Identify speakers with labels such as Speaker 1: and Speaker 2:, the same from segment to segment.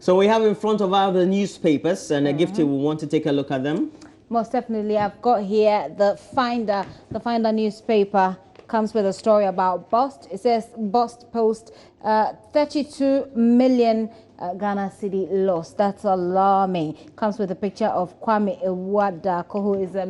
Speaker 1: So we have in front of us the newspapers, and Gifty will want to take a look at them.
Speaker 2: Most definitely. I've got here the Finder. The Finder newspaper comes with a story about Bust. It says Bust post 32 million Ghana city lost. That's alarming. Comes with a picture of Kwame Iwadako, who is a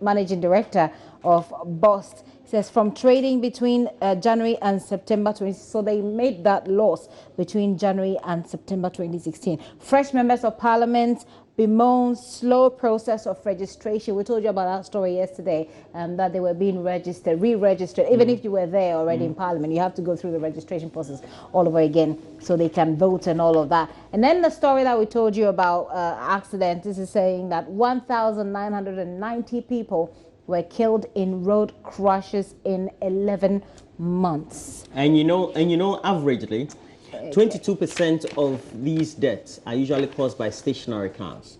Speaker 2: managing director of Bust. It says from trading between January and September 20. So they made that loss between January and September 2016. Fresh members of parliament bemoan slow process of registration. We told you about that story yesterday, that they were being registered, re-registered. Even if you were there already in Parliament, you have to go through the registration process all over again so they can vote and all of that. And then the story that we told you about accident, this is saying that 1,990 people were killed in road crashes in 11 months.
Speaker 1: And you know, averagely, 22% of these deaths are usually caused by stationary cars.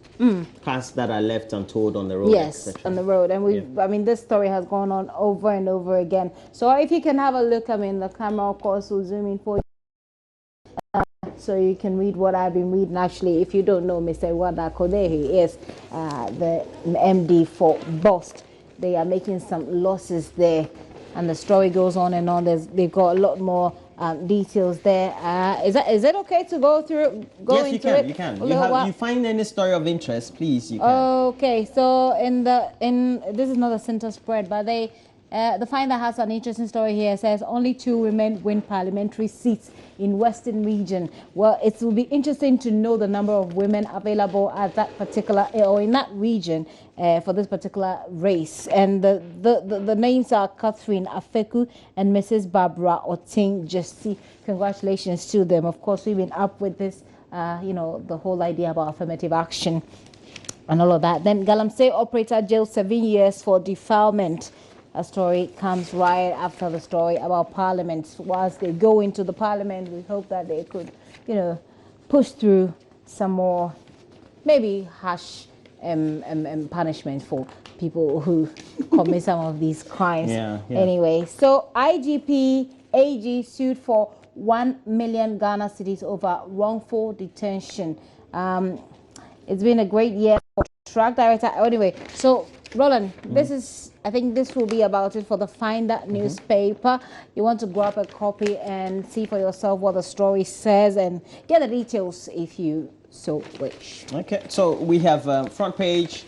Speaker 1: Cars that are left untold on the road.
Speaker 2: Yes, on the road. And I mean, this story has gone on over and over again. So if you can have a look, I mean, the camera, of course, will zoom in for you. So you can read what I've been reading. Actually, if you don't know Mr. Iwadako, there he is, the MD for Bust. They are making some losses there. And the story goes on and on. They've got a lot more details there. Is it okay to go through?
Speaker 1: Yes, you can. You can. You find any story of interest, please. You can.
Speaker 2: Okay, so this is not a center spread, but the Finder has an interesting story here. It says only 2 women win parliamentary seats in Western region. Well, it will be interesting to know the number of women available at that particular or in that region for this particular race. And the names are Catherine Afeku and Mrs. Barbara Oting Jesse. Congratulations to them. Of course, we've been up with this, the whole idea about affirmative action and all of that. Then Galamsey operator jailed 7 years for defilement. A story comes right after the story about Parliament. Whilst they go into the Parliament, we hope that they could, push through some more, maybe harsh punishment for people who commit some of these crimes.
Speaker 1: Yeah.
Speaker 2: Anyway, so IGP AG sued for 1 million Ghana cedis over wrongful detention. It's been a great year for track director. Anyway, so Roland, I think this will be about it for the Finder newspaper. You want to grab a copy and see for yourself what the story says and get the details if you so wish.
Speaker 1: Okay, so we have front page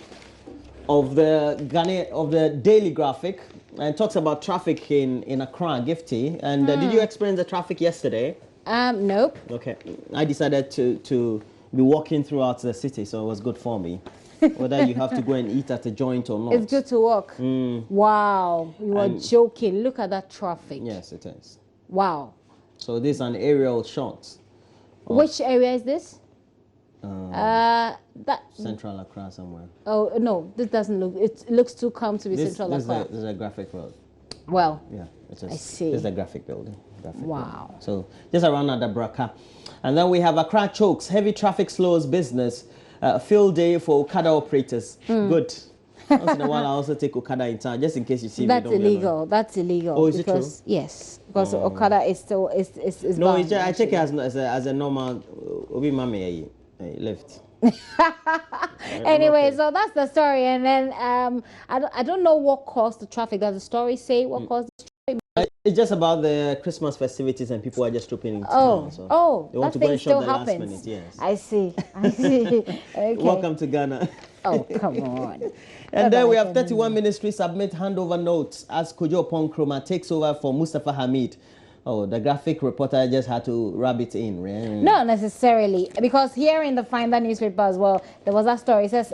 Speaker 1: of the Daily Graphic, and talks about traffic in Accra, Gifty. And did you experience the traffic yesterday?
Speaker 2: Nope.
Speaker 1: Okay, I decided to be walking throughout the city, so it was good for me. Whether you have to go and eat at a joint or not.
Speaker 2: It's good to walk. Wow, you are joking. Look at that traffic.
Speaker 1: Yes, it is.
Speaker 2: Wow.
Speaker 1: So this is an aerial shot.
Speaker 2: Which area is this?
Speaker 1: Central Accra somewhere.
Speaker 2: Oh, no, this doesn't look, it looks too calm to be Central Accra.
Speaker 1: This is a graphic road.
Speaker 2: Well,
Speaker 1: yeah, it is.
Speaker 2: I see.
Speaker 1: This is a graphic building.
Speaker 2: Wow.
Speaker 1: Building. So just around Adabraka. And then we have Accra chokes, heavy traffic slows business. Field day for Okada operators. Good. Once in a while, I also take Okada in town, just in case you see
Speaker 2: that's
Speaker 1: me.
Speaker 2: Illegal. That's illegal.
Speaker 1: Oh, is it true?
Speaker 2: Yes, because Okada is still is
Speaker 1: no,
Speaker 2: banned,
Speaker 1: I take it as a normal Obi Mami lift.
Speaker 2: Anyway, so that's the story, and then I don't know what caused the traffic. Does the story say what caused the traffic?
Speaker 1: It's just about the Christmas festivities and people are just trooping into
Speaker 2: town.
Speaker 1: So they want to go and shop the
Speaker 2: happens.
Speaker 1: last minute. Yes.
Speaker 2: I see. Okay.
Speaker 1: Welcome to Ghana.
Speaker 2: Oh, come on.
Speaker 1: And then we have 31 ministries submit handover notes as Kojo Ponkroma takes over for Mustafa Hamid. Oh, the graphic reporter just had to rub it in. Right?
Speaker 2: Not necessarily, because here in the Finder newspaper as well, there was that story. It says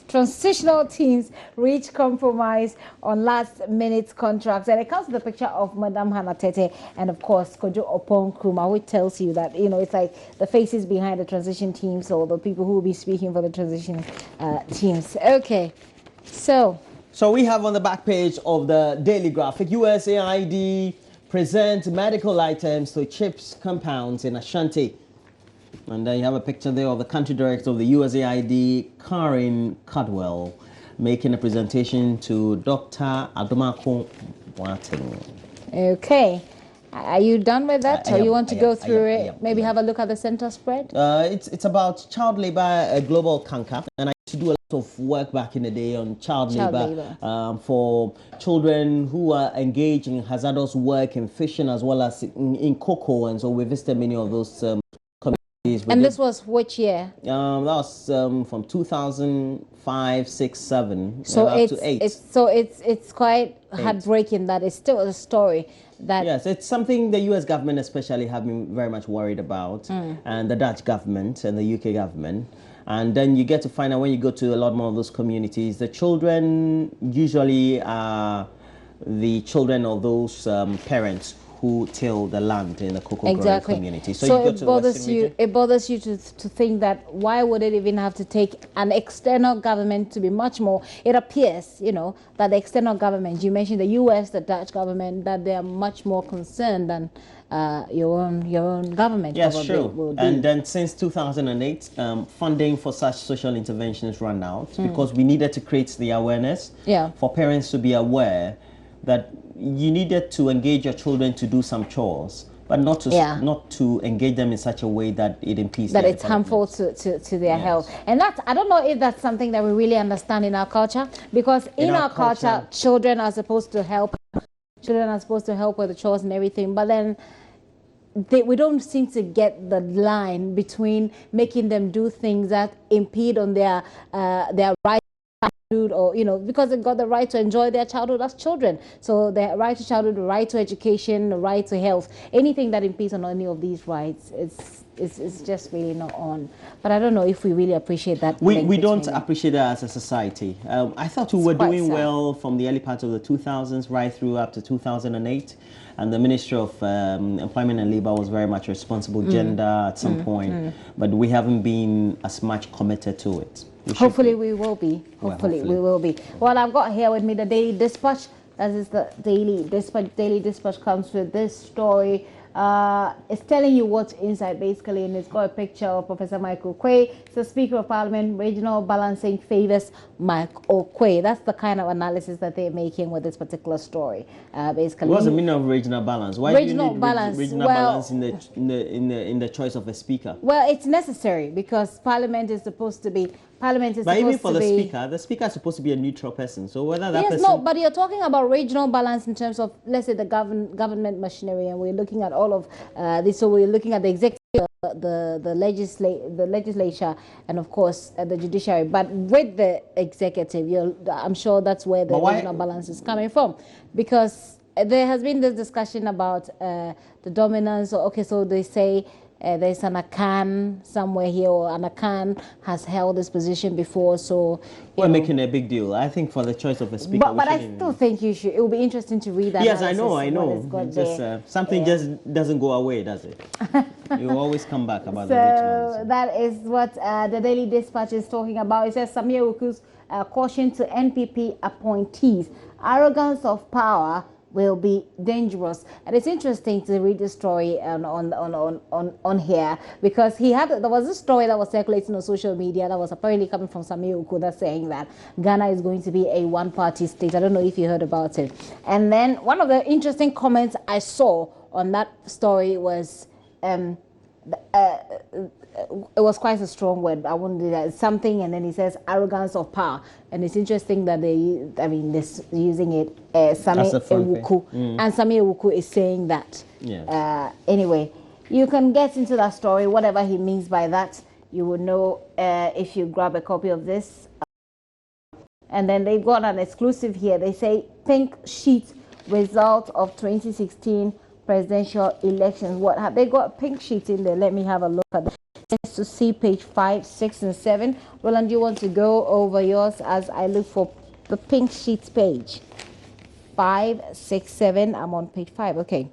Speaker 2: transitional teams reach compromise on last-minute contracts, and it comes with a picture of Madame Hannah Tete and, of course, Kojo Opon Krumah, which tells you that it's like the faces behind the transition teams or the people who will be speaking for the transition teams. Okay, so
Speaker 1: we have on the back page of the Daily Graphic, USAID present medical items to CHIPS compounds in Ashanti. And then you have a picture there of the country director of the USAID, Karen Caldwell, making a presentation to Dr. Adomako Boateng.
Speaker 2: Okay. Are you done with that, or you want to go through it? Maybe have a look at the center spread.
Speaker 1: It's about child labor, a global canker, and I used to do a lot of work back in the day on child labor. For children who are engaged in hazardous work in fishing as well as in cocoa, and so we visited many of those communities.
Speaker 2: And this was which year?
Speaker 1: That was from 2005, 6, 7,
Speaker 2: so
Speaker 1: up to 8.
Speaker 2: It's quite heartbreaking that it's still a story.
Speaker 1: Yes, it's something the U.S. government especially have been very much worried about, and the Dutch government and the UK government. And then you get to find out when you go to a lot more of those communities, the children usually are the children of those parents who till the land in the cocoa growing community. So you go to
Speaker 2: it bothers you to think that why would it even have to take an external government to be much more? It appears, you know, that the external government, you mentioned the U.S., the Dutch government, that they are much more concerned than your own government.
Speaker 1: Yes, sure. And then since 2008, funding for such social interventions ran out because we needed to create the awareness for parents to be aware that you needed to engage your children to do some chores, but not to engage them in such a way that it impedes
Speaker 2: that it's harmful to their health. And that, I don't know if that's something that we really understand in our culture, because in our culture children are supposed to help with the chores and everything, but then we don't seem to get the line between making them do things that impede on their right or, you know, because they've got the right to enjoy their childhood as children. So the right to childhood, the right to education, the right to health, anything that impedes on any of these rights, it's just really not on. But I don't know if we really appreciate that.
Speaker 1: We don't appreciate that as a society. I thought we were doing well from the early part of the 2000s right through up to 2008. And the Ministry of Employment and Labour was very much responsible gender at some point. But we haven't been as much committed to it.
Speaker 2: Hopefully we will be. Hopefully we will be. Well, I've got here with me the Daily Dispatch. That is the Daily Dispatch. Daily Dispatch comes with this story. It's telling you what's inside basically, and it's got a picture of Professor Michael Quay. So Speaker of Parliament, regional balancing favors Michael Quay. That's the kind of analysis that they're making with this particular story. Basically,
Speaker 1: what's the meaning of regional balance? Why regional do you need regional balance in the choice of a speaker?
Speaker 2: Well, it's necessary because Parliament is supposed to be.
Speaker 1: But even for the speaker is supposed to be a neutral person. So whether that person...
Speaker 2: no, but you're talking about regional balance in terms of, let's say, the government machinery, and we're looking at all of this. So we're looking at the executive, the legislature, and of course the judiciary. But with the executive, I'm sure that's where the regional balance is coming from, because there has been this discussion about the dominance. Okay, so they say. There's an Akan somewhere here, or an Akan has held this position before, so
Speaker 1: we're making a big deal. I think for the choice of a speaker,
Speaker 2: but I still think you should. It will be interesting to read that.
Speaker 1: Yes, I know. Just something just doesn't go away, does it? You always come back about the regional.
Speaker 2: So that is what the Daily Dispatch is talking about. It says Samia Uku's caution to NPP appointees: arrogance of power will be dangerous. And it's interesting to read the story on here, because there was a story that was circulating on social media that was apparently coming from Samia Uku, that's saying that Ghana is going to be a one-party state. I don't know if you heard about it. And then one of the interesting comments I saw on that story was it was quite a strong word. I wouldn't do that. Something, and then he says arrogance of power. And it's interesting that they're using it. Samia Ewuku, and Samia Ewuku is saying that.
Speaker 1: Yes.
Speaker 2: Anyway, you can get into that story, whatever he means by that. You will know if you grab a copy of this. And then they've got an exclusive here. They say pink sheet result of 2016 presidential elections. What have they got? Pink sheet in there. Let me have a look at that. To see page 5, 6, and 7. Roland, you want to go over yours as I look for the pink sheets page? 5, 6, 7. I'm on page 5. Okay.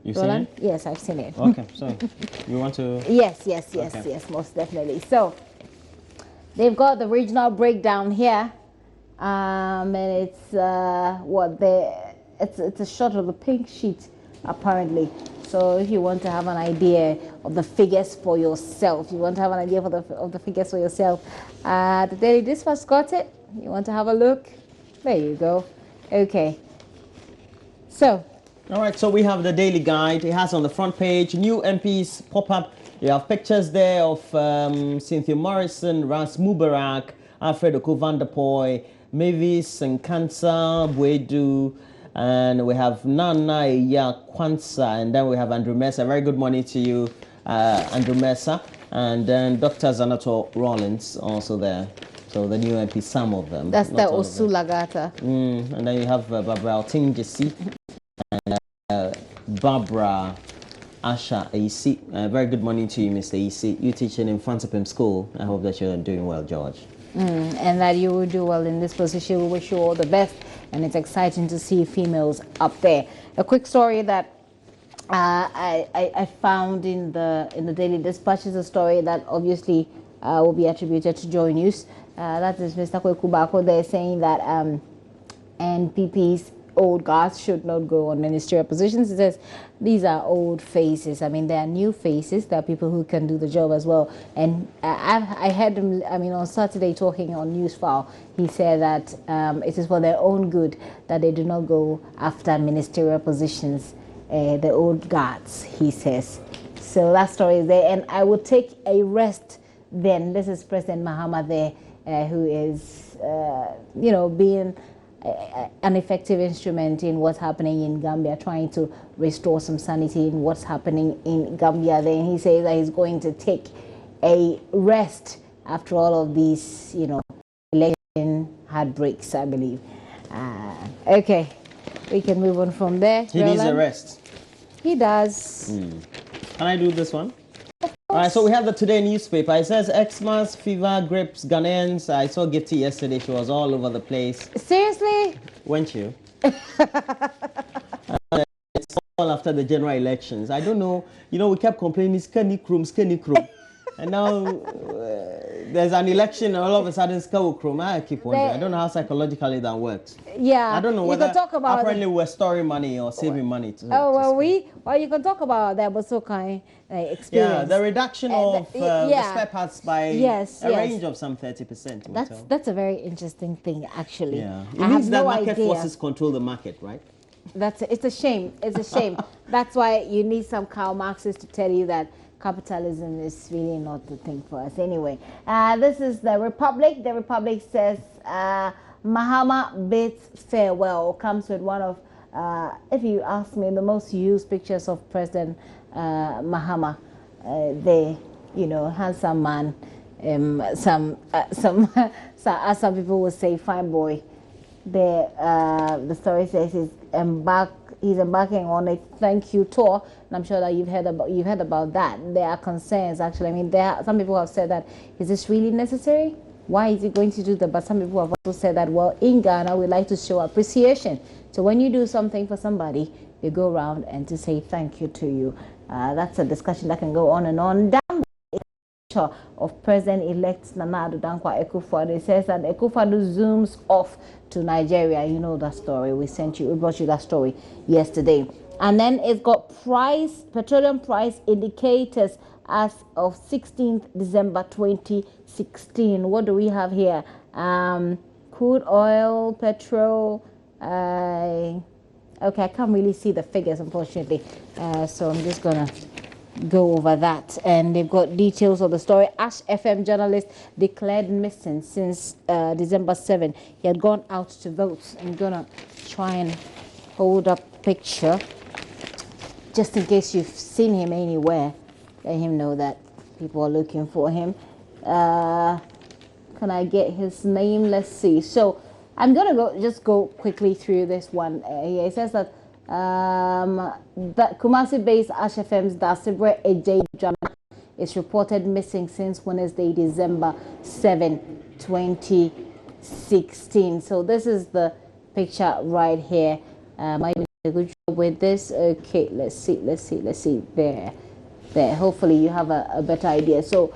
Speaker 1: You've seen it?
Speaker 2: Yes, I've seen it.
Speaker 1: Okay, so you want to...
Speaker 2: Yes, most definitely. So they've got the regional breakdown here, and it's it's a shot of the pink sheet apparently. So if you want to have an idea of the figures for yourself, of the figures for yourself, the Daily Dispatch got it. You want to have a look? There you go. Okay. So
Speaker 1: All right, so we have the Daily Guide. It has on the front page new MPs pop up. You have pictures there of Cynthia Morrison, Ras Mubarak, Alfred Okuvandapoy, Mavis and Kansa Bwedu, and we have Nana Iya Kwansa, and then we have Andrew Mesa. Very good morning to you, Andrew Mesa, and then Dr. Zanato Rollins also there. So the new MP, some of them.
Speaker 2: That's the Osulagata.
Speaker 1: And then you have Barbara Altingesi. Barbara Asha AC. Very good morning to you, Mr. EC. You teaching in Fransipim School. I hope that you're doing well, George.
Speaker 2: And that you will do well in this position. We wish you all the best. And it's exciting to see females up there. A quick story that I found in the Daily Dispatch is a story that obviously will be attributed to Joy News. That is Mr. Kwekubako. They're saying that NPP's old guards should not go on ministerial positions. It says these are old faces. I mean, there are new faces. There are people who can do the job as well. And I heard him, I mean, on Saturday talking on Newsfile, he said that it is for their own good that they do not go after ministerial positions, the old guards, he says. So that story is there. And I would take a rest then. This is President Mahama there, who is, being an effective instrument in what's happening in Gambia, trying to restore some sanity in what's happening in Gambia. Then he says that he's going to take a rest after all of these, election heartbreaks, I believe. Okay, we can move on from there.
Speaker 1: He needs a rest.
Speaker 2: He does.
Speaker 1: Can I do this one? All right, so we have the Today newspaper. It says Xmas fever grips Ghanaians. I saw Gifty yesterday. She was all over the place.
Speaker 2: Seriously?
Speaker 1: Weren't you? It's all after the general elections. I don't know. We kept complaining, skinny chrome. And now there's an election, and all of a sudden, Skawukrum. I keep wondering. I don't know how psychologically that works.
Speaker 2: Yeah.
Speaker 1: I don't know whether
Speaker 2: you can talk about
Speaker 1: apparently we're storing money or saving money.
Speaker 2: You can talk about that, but so kind experience.
Speaker 1: Yeah, the reduction of the spare parts by a range of some 30%.
Speaker 2: That's a very interesting thing, actually.
Speaker 1: Yeah, it means that market forces control the market, right?
Speaker 2: It's a shame. It's a shame. That's why you need some Karl Marxists to tell you that capitalism is really not the thing for us. Anyway, this is the Republic. The Republic says Mahama bids farewell. Comes with one of, if you ask me, the most used pictures of President Mahama. Handsome man. Some people would say fine boy. The story says he's embarking on a thank you tour, and I'm sure that you've heard about that. There are concerns, actually. I mean, some people have said that, is this really necessary? Why is he going to do that? But some people have also said that, well, in Ghana we like to show appreciation. So when you do something for somebody, you go around and to say thank you to you. That's a discussion that can go on and on. Down of President-elect Nana Addo Dankwa Akufo-Addo. It says that Akufo-Addo zooms off to Nigeria. You know that story. We brought you that story yesterday. And then it's got petroleum price indicators as of 16th December 2016. What do we have here? Crude oil, petrol. Okay, I can't really see the figures, unfortunately. So I'm just gonna go over that. And they've got details of the story. Ash FM journalist declared missing since December 7. He had gone out to vote. I'm gonna try and hold up picture just in case you've seen him anywhere. Let him know that people are looking for him. Can I get his name? Let's see. So I'm gonna go quickly through this one. It says that Kumasi-based Ash FM's Dasibre Ej drama is reported missing since Wednesday, December 7, 2016. So this is the picture right here. Am I doing a good job with this? Okay, let's see. There. Hopefully you have a better idea. So,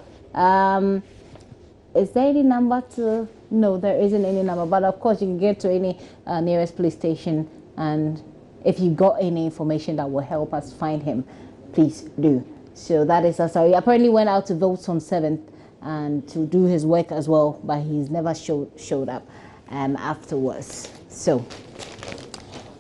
Speaker 2: is there any number to? No, there isn't any number. But of course, you can get to any nearest police station, and if you got any information that will help us find him, please do. So that is a story. He apparently went out to vote on 7th and to do his work as well, but he's never showed up afterwards. So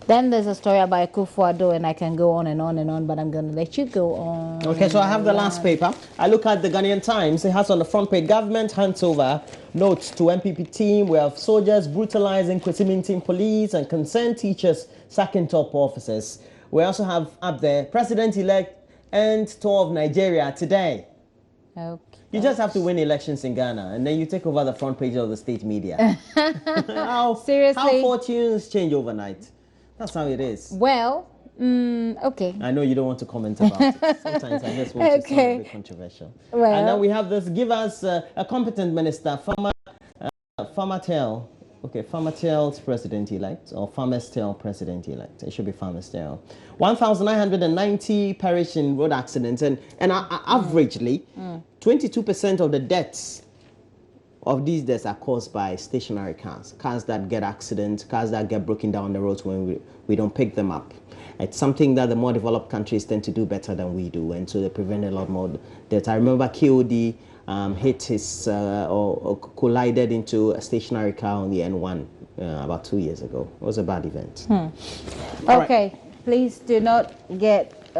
Speaker 2: Then there's a story about Akufo-Addo, and I can go on and on and on, but I'm going to let you go on.
Speaker 1: Okay, so I have the last paper. I look at the Ghanaian Times. It has on the front page, government hands over notes to MPP team. We have soldiers brutalizing Kwesimintin police and concerned teachers sacking top officers. We also have up there, President-elect end tour of Nigeria today.
Speaker 2: Okay.
Speaker 1: You just have to win elections in Ghana, and then you take over the front page of the state media.
Speaker 2: Seriously?
Speaker 1: How fortunes change overnight. That's how it is.
Speaker 2: Well, okay.
Speaker 1: I know you don't want to comment about it. Sometimes I just want to sound a bit controversial.
Speaker 2: Well.
Speaker 1: And then we have this, give us a competent minister, Farmer Tell. Okay, Farmer Tell's president-elect, or Farmer's Tell president-elect. It should be Farmer's Tell. 1,990 perish in road accidents, and averagely, 22% of the deaths of these deaths are caused by stationary cars. Cars that get accidents, cars that get broken down the roads when we don't pick them up. It's something that the more developed countries tend to do better than we do, and so they prevent a lot more deaths. I remember KOD hit his or collided into a stationary car on the N1 about 2 years ago. It was a bad event.
Speaker 2: Okay, right. Please do not get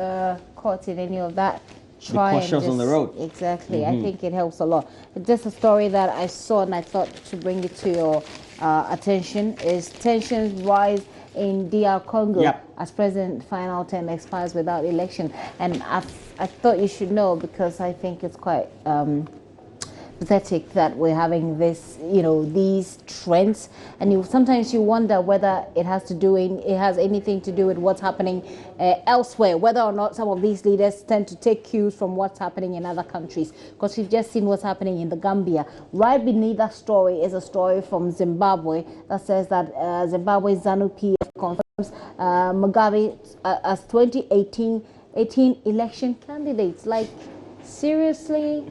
Speaker 2: caught in any of that. Try
Speaker 1: be cautious on the road.
Speaker 2: Exactly. I think it helps a lot. Just a story that I saw and I thought to bring it to your attention is tensions rise in DR Congo as President final term expires without election. And I thought you should know, because I think it's quite pathetic that we're having this, these trends, and sometimes you wonder whether it has anything to do with what's happening elsewhere, whether or not some of these leaders tend to take cues from what's happening in other countries, because we've just seen what's happening in the Gambia. Right beneath that story is a story from Zimbabwe that says that Zimbabwe's ZANU-PF confirms Mugabe as 2018 election candidates. Like, seriously.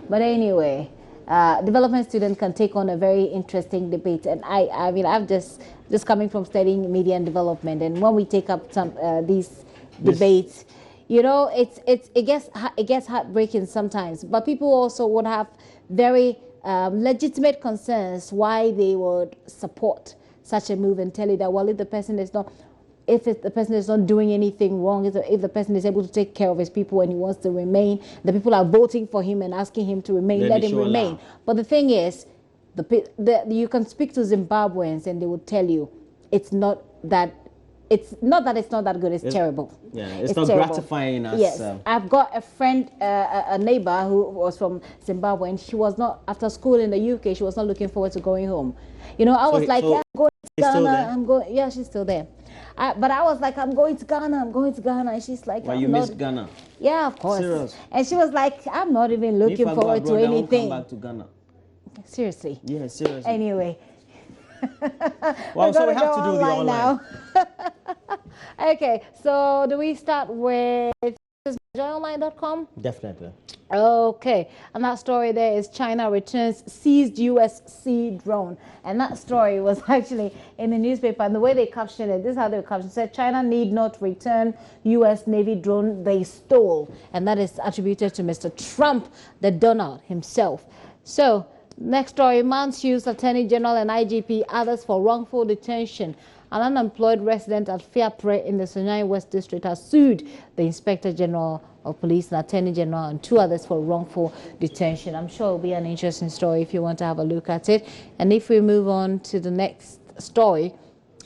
Speaker 2: But anyway, development students can take on a very interesting debate, and I mean, I've just coming from studying media and development, and when we take up some these debates, it gets heartbreaking sometimes, but people also would have very legitimate concerns why they would support such a move, and tell you that, well, if the person is not doing anything wrong, if the person is able to take care of his people and he wants to remain, the people are voting for him and asking him to remain, let him remain. But the thing is, you can speak to Zimbabweans and they will tell you it's not that it's not that good, it's terrible.
Speaker 1: Yeah, it's not terrible. Gratifying us.
Speaker 2: Yes, I've got a friend, a neighbor who was from Zimbabwe, and she was not, after school in the UK, she was not looking forward to going home. I was like, yeah, I'm going to Ghana, yeah, she's still there. But I was like, I'm going to Ghana, and she's like,
Speaker 1: well, you missed Ghana?
Speaker 2: Yeah, of course.
Speaker 1: Serious?
Speaker 2: And she was like, I'm not even looking forward to anything.
Speaker 1: I won't come back to Ghana.
Speaker 2: Seriously?
Speaker 1: Yeah, seriously.
Speaker 2: Anyway.
Speaker 1: Well, so we have to do the online
Speaker 2: now. Okay, so do we start with joyonline.com?
Speaker 1: Definitely.
Speaker 2: Okay, and that story there is China returns seized US sea drone, and that story was actually in the newspaper, and the way they captioned it, this is how they captioned it, said China need not return US Navy drone they stole, and that is attributed to Mr. Trump, the Donald himself. So next story, man sues Attorney General and IGP, others for wrongful detention. An unemployed resident at Fiapre in the Sonai West District has sued the Inspector General of Police and Attorney General and two others for wrongful detention. I'm sure it'll be an interesting story if you want to have a look at it. And if we move on to the next story,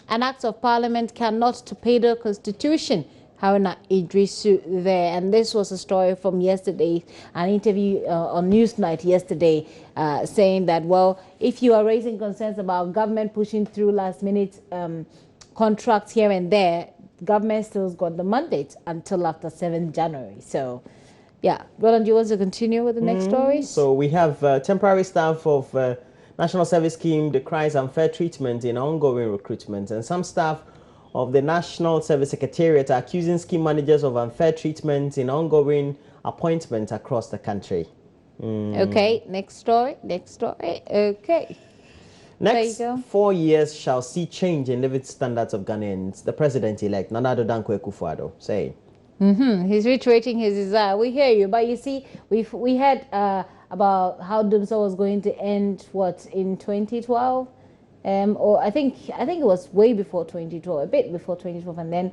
Speaker 2: an act of parliament cannot torpedo constitution. Haruna Idrisu there, and this was a story from yesterday, an interview on Newsnight yesterday, saying that, well, if you are raising concerns about government pushing through last-minute contracts here and there, government still's got the mandate until after 7th January. So, yeah. Roland, do you want to continue with the next stories?
Speaker 1: So we have temporary staff of National Service Scheme decries unfair treatment in ongoing recruitment, and some staff of the National Service Secretariat are accusing scheme managers of unfair treatment in ongoing appointments across the country.
Speaker 2: Okay, next story. Okay.
Speaker 1: Next 4 years shall see change in living standards of Ghanaians. The president-elect, Nana Addo Dankwa Akufo-Addo, saying.
Speaker 2: He's reiterating his desire. We hear you, but you see, we heard about how Dumso was going to end, what, in 2012? or I think it was way before 2012, a bit before 2012, and then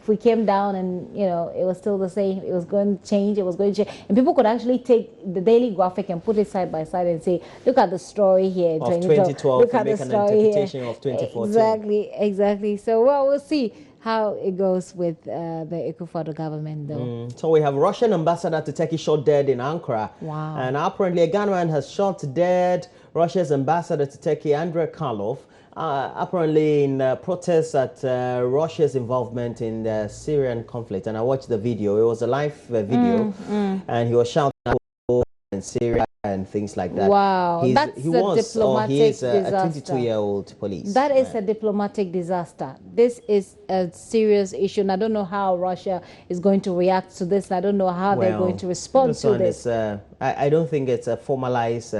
Speaker 2: we came down, and it was still the same. It was going to change. It was going to change, and people could actually take the Daily Graphic and put it side by side and say, "Look at the story here in
Speaker 1: of
Speaker 2: 2012. Look
Speaker 1: and
Speaker 2: at
Speaker 1: make
Speaker 2: the
Speaker 1: an
Speaker 2: story
Speaker 1: interpretation
Speaker 2: here."
Speaker 1: of 2014.
Speaker 2: Exactly. So we'll see how it goes with the Akufo-Addo government, though.
Speaker 1: So we have Russian ambassador to Turkey shot dead in Ankara.
Speaker 2: Wow.
Speaker 1: And apparently a Ghanaian has shot dead Russia's ambassador to Turkey, Andrei Karlov, apparently in protests at Russia's involvement in the Syrian conflict. And I watched the video. It was a live video. And he was shouting in Syria and things like that.
Speaker 2: Wow,
Speaker 1: He's a 22-year-old police.
Speaker 2: That is a diplomatic disaster. This is a serious issue, and I don't know how Russia is going to react to this. I don't know how they're going to respond to this.
Speaker 1: I don't think it's a formalized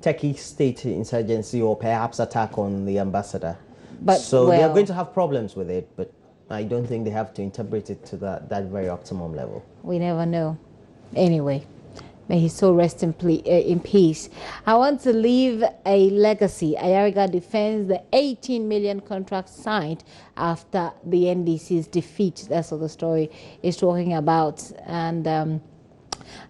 Speaker 1: Turkey state insurgency or perhaps attack on the ambassador. But so they are going to have problems with it, but I don't think they have to interpret it to that very optimum level.
Speaker 2: We never know. Anyway. May his soul rest in peace. I want to leave a legacy. Ayariga defends the 18 million contract signed after the NDC's defeat. That's what the story is talking about. And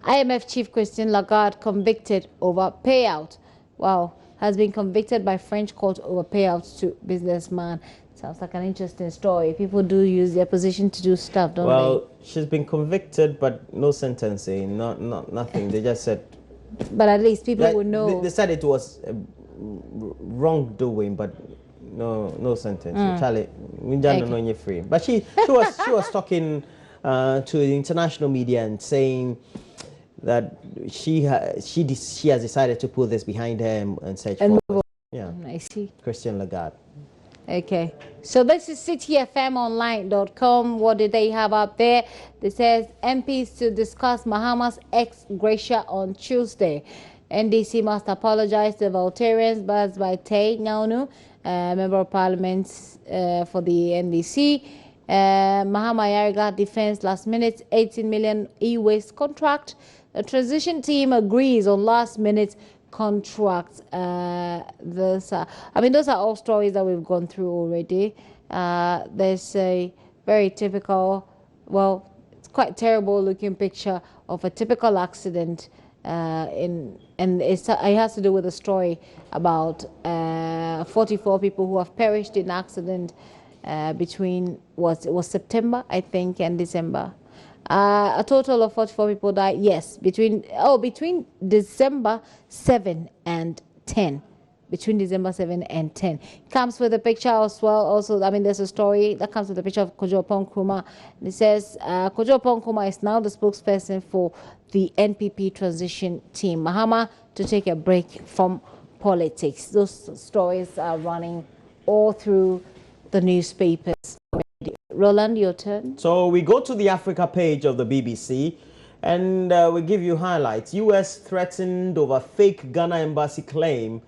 Speaker 2: IMF Chief Christine Lagarde convicted over payout. Wow, has been convicted by French court over payouts to businessman. Sounds like an interesting story. People do use their position to do stuff, don't they?
Speaker 1: Well, she's been convicted, but no sentencing, nothing. They just said...
Speaker 2: But at least people would know.
Speaker 1: They said it was wrongdoing, but no sentence. Charlie, we don't know you're free. But she was talking to the international media and saying that she has decided to put this behind her and search for... Yeah,
Speaker 2: I see.
Speaker 1: Christine Lagarde.
Speaker 2: Okay, so this is cityfmonline.com. What did they have up there? They says MPs to discuss Mahama's ex gratia on Tuesday. NDC must apologize to Voltarians, but by Tay Naunu, Member of Parliament for the NDC. Mahama Ayariga defends last minute 18 million e-waste contract. The transition team agrees on last minute contracts. Those are all stories that we've gone through already. There's a very typical, well, it's quite terrible looking picture of a typical accident and it has to do with a story about 44 people who have perished in accident between it was September, I think, and December. A total of 44 people died. Yes, between December 7 and 10. Between December 7 and 10. Comes with a picture as well. Also, there's a story that comes with a picture of Kojo Nkrumah. It says Kojo Nkrumah is now the spokesperson for the NPP transition team. Mahama to take a break from politics. Those stories are running all through the newspapers. Roland, your turn.
Speaker 1: So we go to the Africa page of the BBC and we give you highlights. US threatened over fake Ghana embassy claim.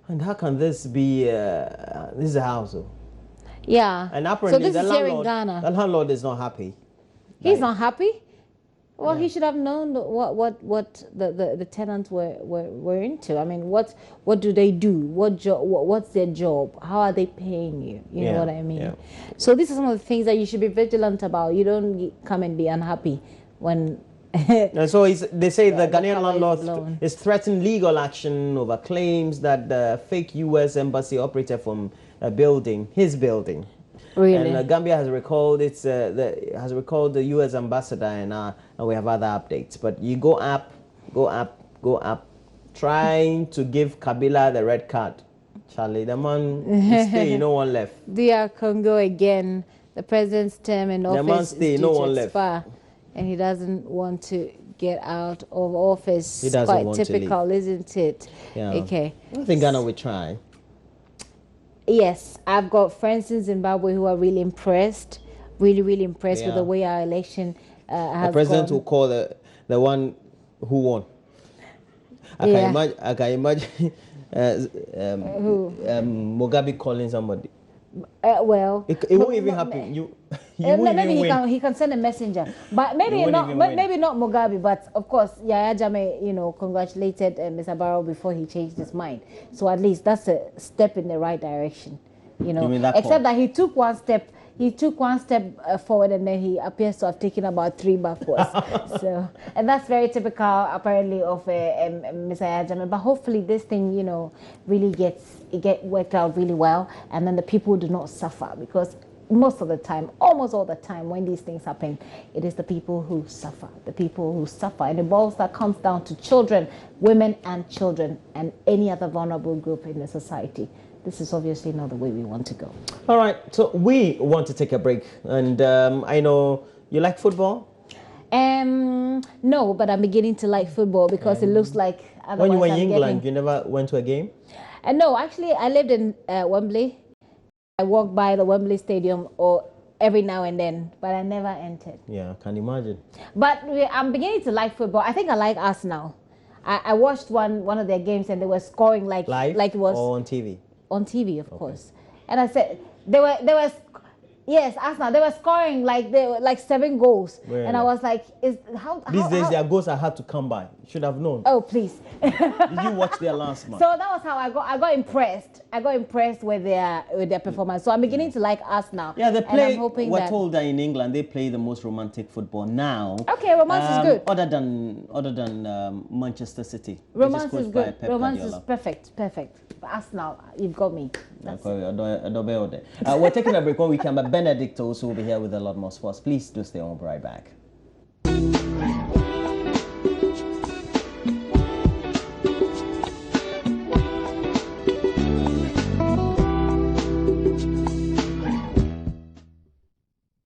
Speaker 1: And how can this be? This is a house.
Speaker 2: Yeah.
Speaker 1: And apparently
Speaker 2: so this is here in Ghana.
Speaker 1: The landlord is not happy.
Speaker 2: He's not happy? Well, he should have known what the tenants were into. I mean, what do they do? What's their job? How are they paying you? You know what I mean? Yeah. So these are some of the things that you should be vigilant about. You don't come and be unhappy when...
Speaker 1: And so they say the Ghanaian landlord is threatening legal action over claims that the fake U.S. embassy operated from his building.
Speaker 2: Really?
Speaker 1: And Gambia has recalled the U.S. ambassador, and we have other updates. But you go up, trying to give Kabila the red card. Charlie, the man stay, no one left.
Speaker 2: DR Congo again. The president's term in office
Speaker 1: is due to expire,
Speaker 2: and he doesn't want to get out of office.
Speaker 1: He doesn't
Speaker 2: want typical, to leave. Isn't it?
Speaker 1: Yeah.
Speaker 2: Okay.
Speaker 1: I think Ghana will try.
Speaker 2: Yes, I've got friends in Zimbabwe who are really impressed, really impressed with the way our election has
Speaker 1: The president
Speaker 2: gone.
Speaker 1: will call the one who won. I can imagine Mugabe calling somebody.
Speaker 2: Well,
Speaker 1: it won't even happen.
Speaker 2: Maybe he can send a messenger, but maybe not. Maybe not Mugabe, but of course Yaya Jammeh, congratulated Mr. Barrow before he changed his mind. So at least that's a step in the right direction. Except that he took one step. He took one step forward and then he appears to have taken about 3 backwards. And that's very typical, apparently, of Mr. Yaya Jammeh. But hopefully, this thing, really get worked out really well, and then the people do not suffer, because most of the time, almost all the time, when these things happen, it is the people who suffer. The people who suffer, and that comes down to children, women, and children, and any other vulnerable group in the society. This is obviously not the way we want to go. All
Speaker 1: right, so we want to take a break, and I know you like football?
Speaker 2: No, but I'm beginning to like football because it looks like...
Speaker 1: When you were in England, you never went to a game?
Speaker 2: No, actually, I lived in Wembley. I walked by the Wembley Stadium every now and then, but I never entered.
Speaker 1: Yeah, I can imagine.
Speaker 2: But I'm beginning to like football. I think I like Arsenal. I watched one of their games and they were scoring
Speaker 1: live,
Speaker 2: like it was...
Speaker 1: or on TV?
Speaker 2: On TV, of course. And I said, yes, Arsenal, they were scoring like 7 goals. Really? And I was like,
Speaker 1: these days their goals are hard to come by. You should have known.
Speaker 2: Oh, please.
Speaker 1: Did you watch their last match?
Speaker 2: So that was how I got impressed. I got impressed with their performance. So I'm beginning to like Arsenal.
Speaker 1: Yeah, they play. We're told that in England they play the most romantic football now.
Speaker 2: Okay, romance is good.
Speaker 1: Other than Manchester City.
Speaker 2: Romance is good. Romance is perfect. Arsenal, you've got me.
Speaker 1: We're taking a break. When we come back, Benedict also will be here with a lot more sports. Please do stay on. We'll be right back.